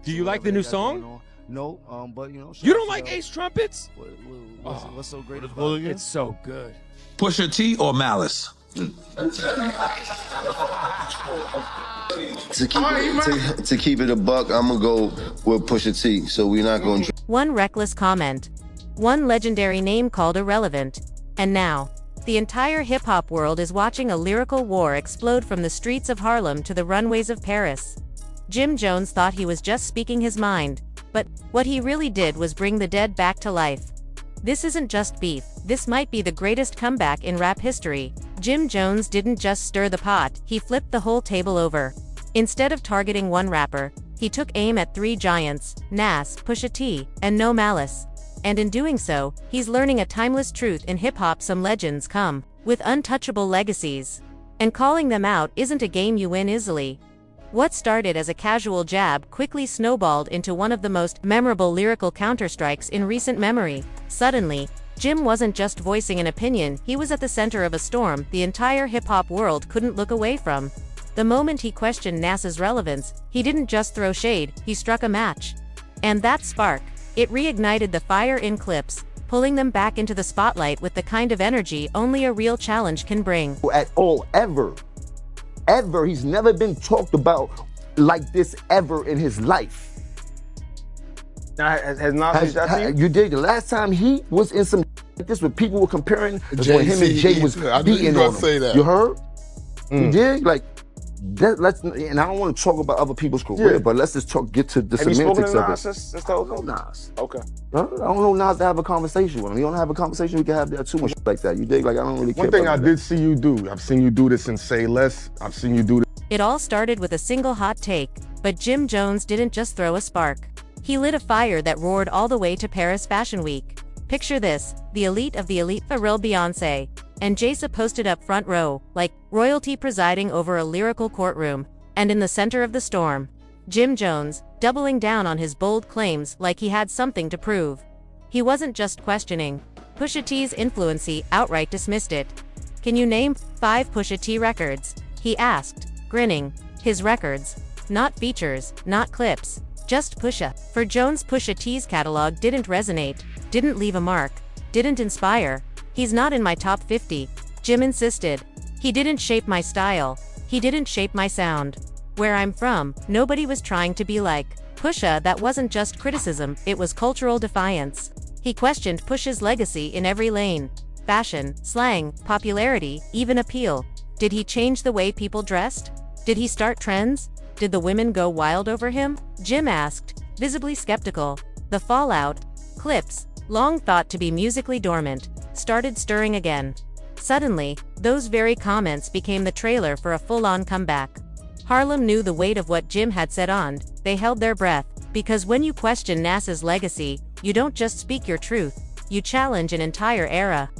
Do you like the new song? No, but you know. You don't like Ace Trumpets? What's so great about it? It's so good. Pusha T or Malice? To keep it a buck, I'm gonna go with Pusha T. So we're not going to. One reckless comment. One legendary name called irrelevant. And now, the entire hip-hop world is watching a lyrical war explode from the streets of Harlem to the runways of Paris. Jim Jones thought he was just speaking his mind, but what he really did was bring the dead back to life. This isn't just beef, this might be the greatest comeback in rap history. Jim Jones didn't just stir the pot, he flipped the whole table over. Instead of targeting one rapper, he took aim at three giants, Nas, Pusha T, and No Malice. And in doing so, he's learning a timeless truth in hip-hop: some legends come with untouchable legacies. And calling them out isn't a game you win easily. What started as a casual jab quickly snowballed into one of the most memorable lyrical counterstrikes in recent memory. Suddenly, Jim wasn't just voicing an opinion, he was at the center of a storm the entire hip-hop world couldn't look away from. The moment he questioned Nas's relevance, he didn't just throw shade, he struck a match. And that spark, it reignited the fire in Clipse, pulling them back into the spotlight with the kind of energy only a real challenge can bring. At all, ever. He's never been talked about like this ever in his life. Now, has Nas that to you? You did. The last time he was in some like this where people were comparing when him and Jay was beating on him. You heard? You did? Like, let's, and I don't want to talk about other people's career, but let's just get to the semantics of it. Have you spoken to Nas since the whole thing? Nas. Okay. I don't know Nas to have a conversation with him. You don't have a conversation, we can have that too much like that. You dig? Like, I don't really care. One thing I did see you do, I've seen you do this in Say Less. I've seen you do this. It all started with a single hot take, but Jim Jones didn't just throw a spark. He lit a fire that roared all the way to Paris Fashion Week. Picture this, the elite of the elite, Pharrell, Beyonce, and Jay-Z posted up front row, like royalty presiding over a lyrical courtroom. And in the center of the storm, Jim Jones, doubling down on his bold claims like he had something to prove. He wasn't just questioning Pusha T's influence, he outright dismissed it. Can you name 5 Pusha T records? He asked, grinning. His records. Not features, not clips, just Pusha. For Jones, Pusha T's catalog didn't resonate, didn't leave a mark, didn't inspire. He's not in my top 50, Jim insisted. He didn't shape my style, he didn't shape my sound. Where I'm from, nobody was trying to be like Pusha. That wasn't just criticism, it was cultural defiance. He questioned Pusha's legacy in every lane. Fashion, slang, popularity, even appeal. Did he change the way people dressed? Did he start trends? Did the women go wild over him? Jim asked, visibly skeptical. The fallout, Clipse, long thought to be musically dormant, started stirring again. Suddenly, those very comments became the trailer for a full-on comeback. Harlem knew the weight of what Jim had said on, they held their breath, because when you question Nas's legacy, you don't just speak your truth, you challenge an entire era.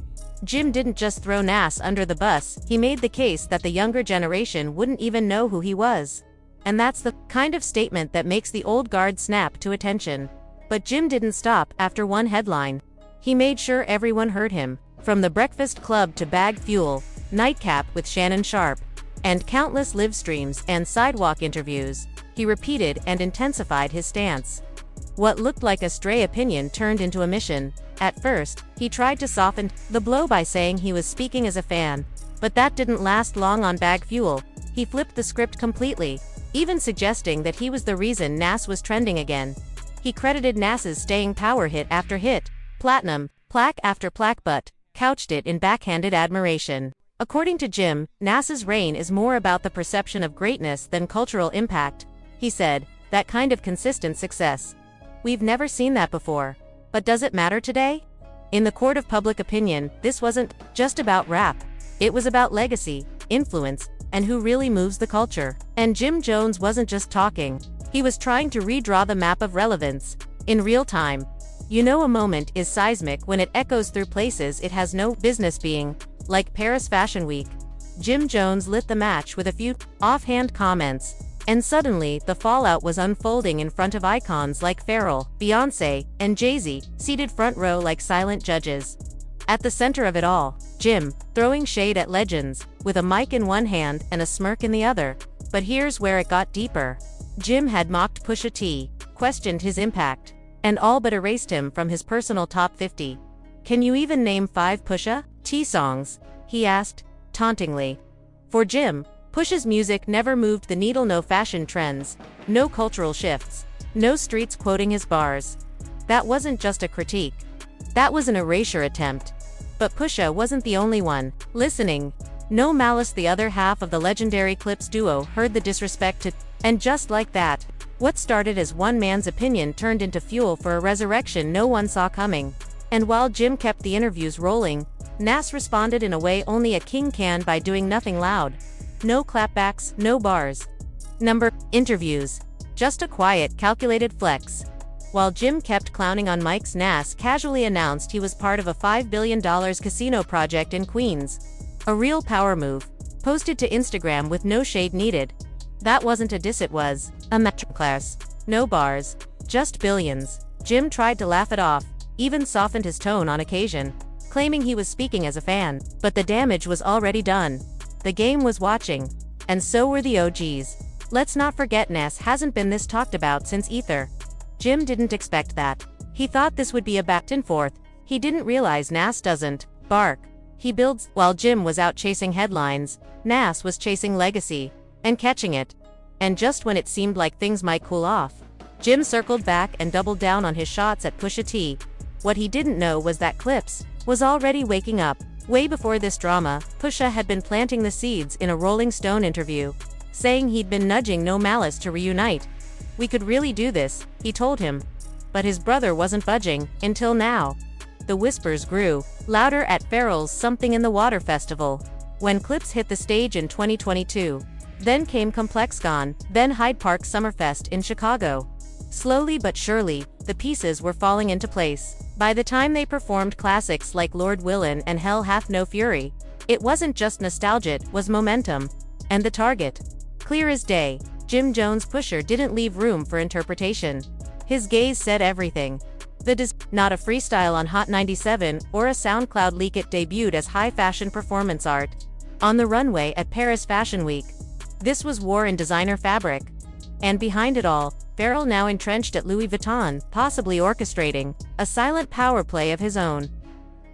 Jim didn't just throw Nas under the bus, he made the case that the younger generation wouldn't even know who he was. And that's the kind of statement that makes the old guard snap to attention. But Jim didn't stop after one headline. He made sure everyone heard him, from The Breakfast Club to Bag Fuel, Nightcap with Shannon Sharpe, and countless live streams and sidewalk interviews. He repeated and intensified his stance. What looked like a stray opinion turned into a mission. At first, he tried to soften the blow by saying he was speaking as a fan, but that didn't last long on Bag Fuel. He flipped the script completely, even suggesting that he was the reason Nas was trending again. He credited Nas's staying power hit after hit, platinum, plaque after plaque, but couched it in backhanded admiration. According to Jim, Nas's reign is more about the perception of greatness than cultural impact. He said, that kind of consistent success. We've never seen that before. But does it matter today? In the court of public opinion, this wasn't just about rap. It was about legacy, influence, and who really moves the culture. And Jim Jones wasn't just talking. He was trying to redraw the map of relevance, in real time. You know, a moment is seismic when it echoes through places it has no business being, like Paris Fashion Week. Jim Jones lit the match with a few offhand comments, and suddenly the fallout was unfolding in front of icons like Pharrell, Beyonce, and Jay-Z, seated front row like silent judges. At the center of it all, Jim, throwing shade at legends, with a mic in one hand and a smirk in the other. But here's where it got deeper. Jim had mocked Pusha T, questioned his impact, and all but erased him from his personal top 50. "Can you even name 5 Pusha T songs?" he asked, tauntingly. For Jim, Pusha's music never moved the needle. No fashion trends, no cultural shifts, no streets quoting his bars. That wasn't just a critique. That was an erasure attempt. But Pusha wasn't the only one listening. No Malice, the other half of the legendary Clipse duo, heard the disrespect to, and just like that, what started as one man's opinion turned into fuel for a resurrection no one saw coming. And while Jim kept the interviews rolling, Nas responded in a way only a king can, by doing nothing loud. No clapbacks, no bars. Interviews. Just a quiet, calculated flex. While Jim kept clowning on mics, Nas casually announced he was part of a $5 billion casino project in Queens. A real power move. Posted to Instagram with no shade needed. That wasn't a diss, it was a masterclass. No bars. Just billions. Jim tried to laugh it off, even softened his tone on occasion, claiming he was speaking as a fan. But the damage was already done. The game was watching. And so were the OGs. Let's not forget Nas hasn't been this talked about since Ether. Jim didn't expect that. He thought this would be a back and forth. He didn't realize Nas doesn't bark. He builds. While Jim was out chasing headlines, Nas was chasing legacy and catching it. And just when it seemed like things might cool off, Jim circled back and doubled down on his shots at Pusha T. What he didn't know was that Clipse was already waking up. Way before this drama, Pusha had been planting the seeds in a Rolling Stone interview, saying he'd been nudging No Malice to reunite. "We could really do this," he told him. But his brother wasn't budging, until now. The whispers grew louder at Pharrell's Something in the Water festival, when Clipse hit the stage in 2022. Then came ComplexCon, then Hyde Park Summerfest in Chicago. Slowly but surely, the pieces were falling into place. By the time they performed classics like Lord Willin' and Hell Hath No Fury, it wasn't just nostalgia, it was momentum. And the target? Clear as day. Jim Jones. Pusha didn't leave room for interpretation. His gaze said everything. Not a freestyle on Hot 97 or a SoundCloud leak. It debuted as high-fashion performance art on the runway at Paris Fashion Week. This was war in designer fabric. And behind it all, Pharrell, now entrenched at Louis Vuitton, possibly orchestrating a silent power play of his own.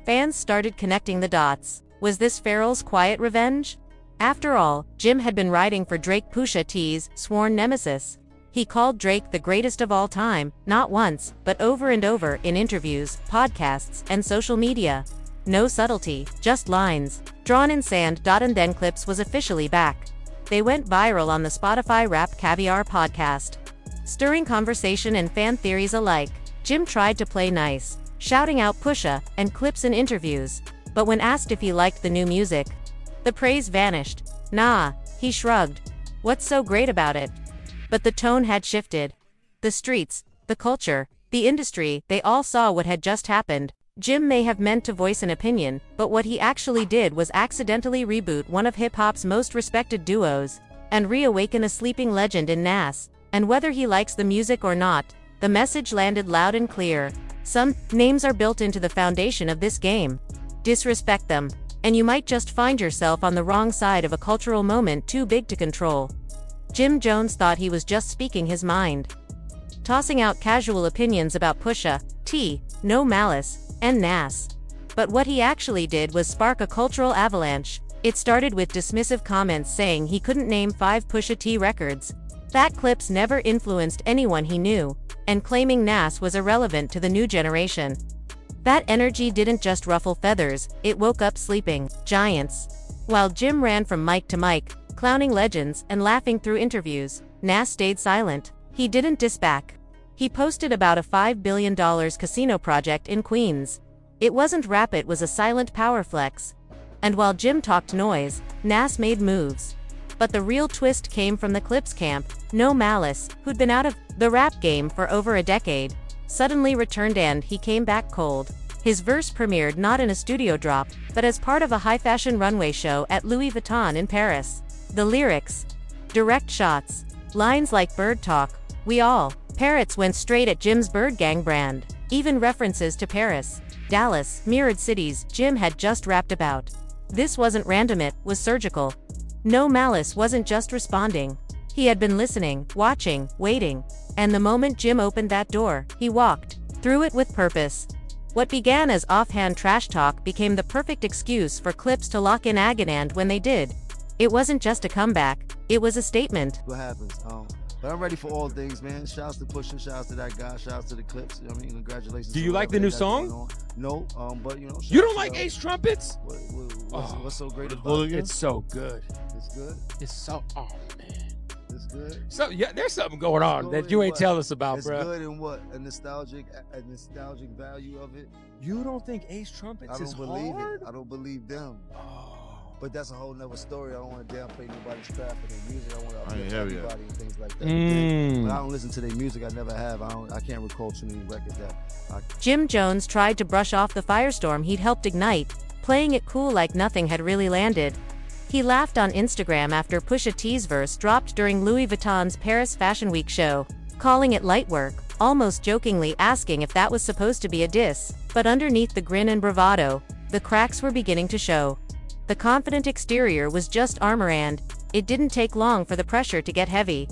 Fans started connecting the dots. Was this Pharrell's quiet revenge? After all, Jim had been riding for Drake, Pusha T's sworn nemesis. He called Drake the greatest of all time, not once, but over and over, in interviews, podcasts, and social media. No subtlety, just lines drawn in sand. And then Clipse was officially back. They went viral on the Spotify Rap Caviar podcast, stirring conversation and fan theories alike. Jim tried to play nice, shouting out Pusha and Clipse in interviews. But when asked if he liked the new music, the praise vanished. "Nah," he shrugged. "What's so great about it?" But the tone had shifted. The streets, the culture, the industry, they all saw what had just happened. Jim may have meant to voice an opinion, but what he actually did was accidentally reboot one of hip-hop's most respected duos, and reawaken a sleeping legend in Nas. And whether he likes the music or not, the message landed loud and clear. Some names are built into the foundation of this game. Disrespect them, and you might just find yourself on the wrong side of a cultural moment too big to control. Jim Jones thought he was just speaking his mind, tossing out casual opinions about Pusha T, No Malice, and Nas. But what he actually did was spark a cultural avalanche. It started with dismissive comments saying he couldn't name 5 Pusha T records, that Clipse never influenced anyone he knew, and claiming Nas was irrelevant to the new generation. That energy didn't just ruffle feathers, it woke up sleeping giants. While Jim ran from mic to mic, clowning legends and laughing through interviews, Nas stayed silent. He didn't diss back. He posted about a $5 billion casino project in Queens. It wasn't rap, it was a silent power flex. And while Jim talked noise, Nas made moves. But the real twist came from the Clipse camp. No Malice, who'd been out of the rap game for over a decade, suddenly returned, and he came back cold. His verse premiered not in a studio drop, but as part of a high-fashion runway show at Louis Vuitton in Paris. The lyrics, direct shots, lines like "bird talk, we all parrots" went straight at Jim's Bird Gang brand. Even references to Paris, Dallas, mirrored cities Jim had just rapped about. This wasn't random, it was surgical. No Malice wasn't just responding. He had been listening, watching, waiting. And the moment Jim opened that door, he walked through it with purpose. What began as offhand trash talk became the perfect excuse for Clipse to lock in Agonand when they did. It wasn't just a comeback, it was a statement. What happens? But I'm ready for all things, man. Shouts to Pusha, shouts to that guy, shouts to the Clipse. I mean, congratulations. Do you like the new song? No, but you know. You don't like Ace Trumpets? What's so great about it? It's so good. It's good. It's so, oh man. It's good. So yeah, there's something going on that you ain't tell us about, bro. It's good in what? A nostalgic value of it. You don't think Ace Trumpets is hard? I don't believe them. Oh. But that's a whole nother story. I don't want to downplay nobody's craft or their music. I want to uplift heavy everybody and things like that. But I don't listen to their music. I never have. I can't recall too many records that. Jim Jones tried to brush off the firestorm he'd helped ignite, playing it cool like nothing had really landed. He laughed on Instagram after Pusha T's verse dropped during Louis Vuitton's Paris Fashion Week show, calling it light work, almost jokingly asking if that was supposed to be a diss. But underneath the grin and bravado, the cracks were beginning to show. The confident exterior was just armor, and it didn't take long for the pressure to get heavy.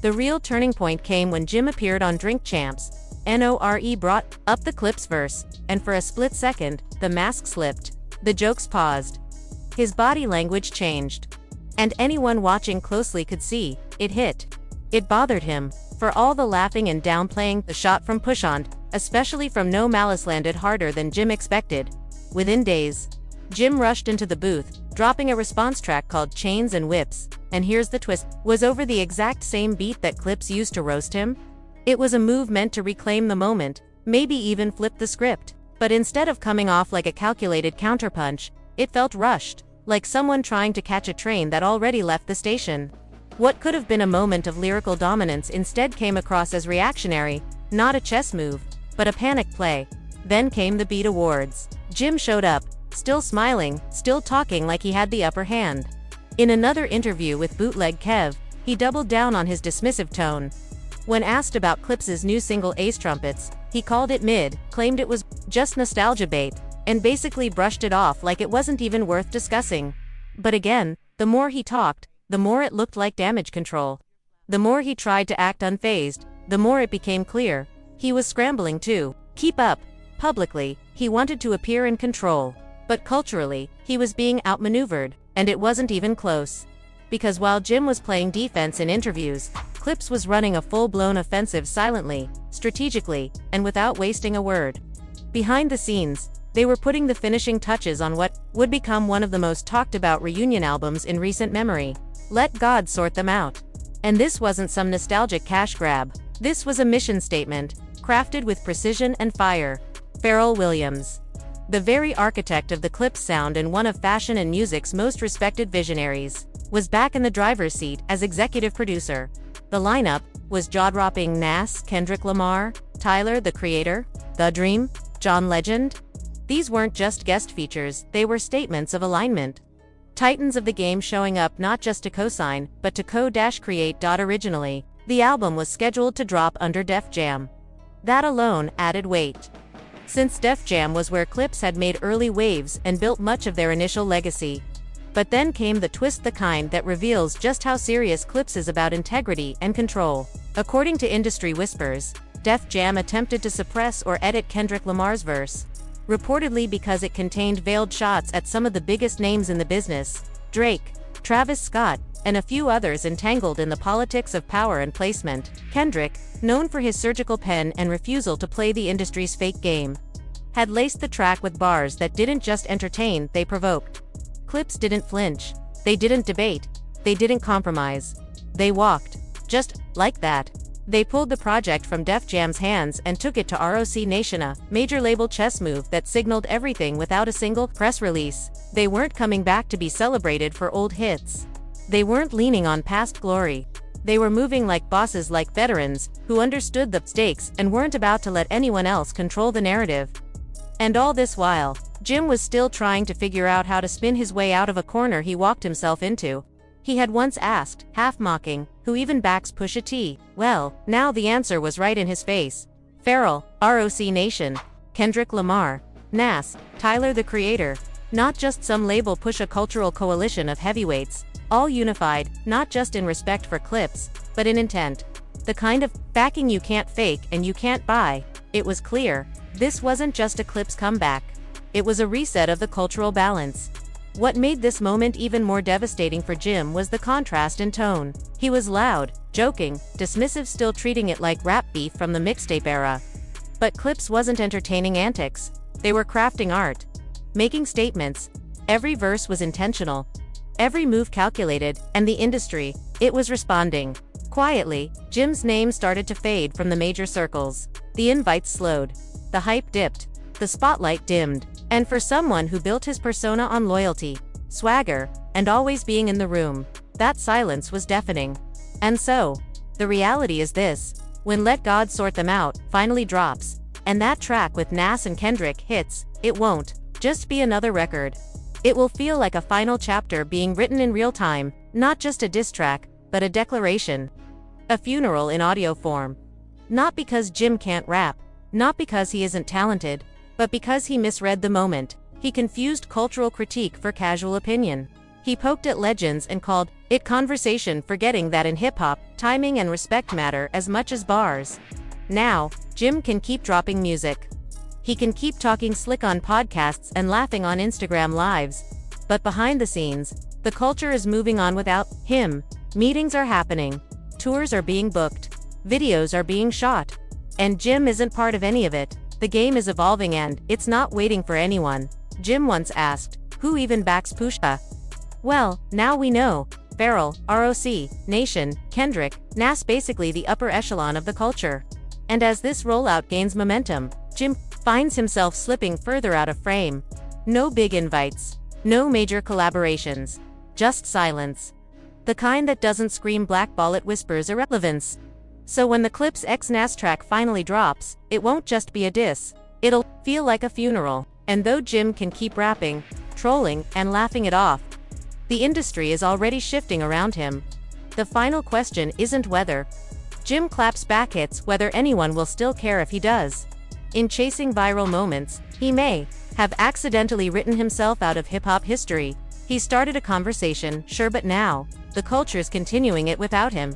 The real turning point came when Jim appeared on Drink Champs. NORE brought up the Clipse verse, and for a split second, the mask slipped. The jokes paused. His body language changed. And anyone watching closely could see, it hit. It bothered him. For all the laughing and downplaying, the shot from Pushant, especially from No Malice, landed harder than Jim expected. Within days, Jim rushed into the booth, dropping a response track called Chains and Whips, and here's the twist, was over the exact same beat that Clipse used to roast him. It was a move meant to reclaim the moment, maybe even flip the script. But instead of coming off like a calculated counterpunch, it felt rushed, like someone trying to catch a train that already left the station. What could have been a moment of lyrical dominance instead came across as reactionary, not a chess move, but a panic play. Then came the Beat Awards. Jim showed up, still smiling, still talking like he had the upper hand. In another interview with Bootleg Kev, he doubled down on his dismissive tone. When asked about Clipse's new single Ace Trumpets, he called it mid, claimed it was just nostalgia bait, and basically brushed it off like it wasn't even worth discussing. But again, the more he talked, the more it looked like damage control. The more he tried to act unfazed, the more it became clear he was scrambling to keep up. Publicly, he wanted to appear in control. But culturally, he was being outmaneuvered, and it wasn't even close. Because while Jim was playing defense in interviews, Clipse was running a full-blown offensive silently, strategically, and without wasting a word. Behind the scenes, they were putting the finishing touches on what would become one of the most talked-about reunion albums in recent memory. Let God sort them out. And this wasn't some nostalgic cash grab. This was a mission statement, crafted with precision and fire. Pharrell Williams, the very architect of the Clipse sound and one of fashion and music's most respected visionaries, was back in the driver's seat as executive producer. The lineup was jaw-dropping Nas, Kendrick Lamar, Tyler, the Creator, The Dream, John Legend. These weren't just guest features, they were statements of alignment. Titans of the game showing up not just to co-sign, but to co-create. Originally, the album was scheduled to drop under Def Jam. That alone added weight. Since Def Jam was where Clipse had made early waves and built much of their initial legacy. But then came the twist, the kind that reveals just how serious Clipse is about integrity and control. According to industry whispers, Def Jam attempted to suppress or edit Kendrick Lamar's verse, reportedly because it contained veiled shots at some of the biggest names in the business: Drake, Travis Scott, and a few others entangled in the politics of power and placement. Kendrick, known for his surgical pen and refusal to play the industry's fake game, had laced the track with bars that didn't just entertain, they provoked. Clipse didn't flinch. They didn't debate. They didn't compromise. They walked. Just like that. They pulled the project from Def Jam's hands and took it to ROC Nation, a major label chess move that signaled everything without a single press release. They weren't coming back to be celebrated for old hits. They weren't leaning on past glory. They were moving like bosses, like veterans, who understood the stakes and weren't about to let anyone else control the narrative. And all this while, Jim was still trying to figure out how to spin his way out of a corner he walked himself into. He had once asked, half mocking, who even backs Pusha T? Well, now the answer was right in his face. Pharrell, ROC Nation, Kendrick Lamar, Nas, Tyler the Creator. Not just some label push, a cultural coalition of heavyweights. all unified, not just in respect for Clipse, but in intent. The kind of backing you can't fake and you can't buy. It was clear, this wasn't just a Clipse comeback. It was a reset of the cultural balance. What made this moment even more devastating for Jim was the contrast in tone. He was loud, joking, dismissive, still treating it like rap beef from the mixtape era. But Clipse wasn't entertaining antics. They were crafting art, making statements. Every verse was intentional, every move calculated, and the industry, it was responding. Quietly, Jim's name started to fade from the major circles. The invites slowed. The hype dipped. The spotlight dimmed. And for someone who built his persona on loyalty, swagger, and always being in the room, that silence was deafening. And so, the reality is this: when Let God Sort Them Out finally drops, and that track with Nas and Kendrick hits, it won't just be another record. It will feel like a final chapter being written in real time, not just a diss track, but a declaration. A funeral in audio form. Not because Jim can't rap, not because he isn't talented, but because he misread the moment. He confused cultural critique for casual opinion. He poked at legends and called it conversation, forgetting that in hip-hop, timing and respect matter as much as bars. Now, Jim can keep dropping music. He can keep talking slick on podcasts and laughing on Instagram lives. But behind the scenes, the culture is moving on without him. Meetings are happening. Tours are being booked. Videos are being shot. And Jim isn't part of any of it. The game is evolving and it's not waiting for anyone. Jim once asked, who even backs Pusha? Well, now we know. Pharrell, ROC, Nation, Kendrick, Nas, basically the upper echelon of the culture. And as this rollout gains momentum, Jim finds himself slipping further out of frame. No big invites. No major collaborations. Just silence. The kind that doesn't scream blackball, it whispers irrelevance. So when the Clipse X Nas track finally drops, it won't just be a diss. It'll feel like a funeral. And though Jim can keep rapping, trolling, and laughing it off, the industry is already shifting around him. The final question isn't whether Jim claps back hits, whether anyone will still care if he does. In chasing viral moments, he may have accidentally written himself out of hip-hop history. He started a conversation, sure, but now, the culture's continuing it without him.